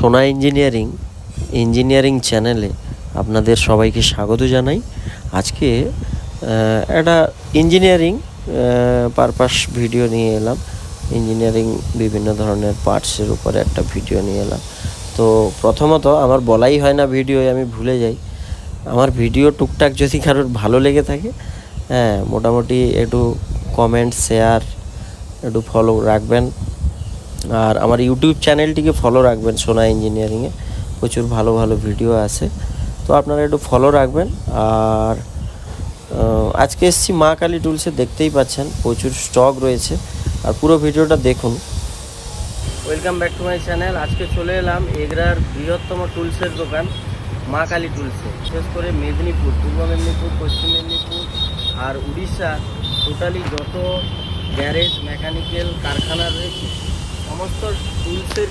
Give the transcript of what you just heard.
সোনা ইঞ্জিনিয়ারিং চ্যানেলে আপনাদের সবাইকে স্বাগত জানাই। আজকে একটা ইঞ্জিনিয়ারিং পারপাস ভিডিও নিয়ে এলাম। ইঞ্জিনিয়ারিং বিভিন্ন ধরনের পার্টসের উপরে একটা ভিডিও নিয়ে এলাম। তো প্রথমত আমার বলাই হয় না ভিডিওয়, আমি ভুলে যাই। আমার ভিডিও টুকটাক যদি কারোর ভালো লেগে থাকে, মোটামুটি একটু কমেন্ট, শেয়ার, একটু ফলো রাখবেন। আর আমার ইউটিউব চ্যানেলটিকে ফলো রাখবেন। সোনা ইঞ্জিনিয়ারিংয়ে প্রচুর ভালো ভালো ভিডিও আছে, তো আপনারা একটু ফলো রাখবেন। আর আজকে এসেছি মা কালী টুলসে, দেখতেই পাচ্ছেন প্রচুর স্টক রয়েছে। আর পুরো ভিডিওটা দেখুন। Welcome back to my channel. আজকে চলে এলাম এগরার বৃহত্তম টুলসের দোকান মা কালী টুলসে। বিশেষ করে মেদিনীপুর, পূর্ব মেদিনীপুর, পশ্চিম মেদিনীপুর আর উড়িষ্যা, টোটালি যত গ্যারেজ, মেকানিক্যাল কারখানা রয়েছে, সমস্ত টুলসের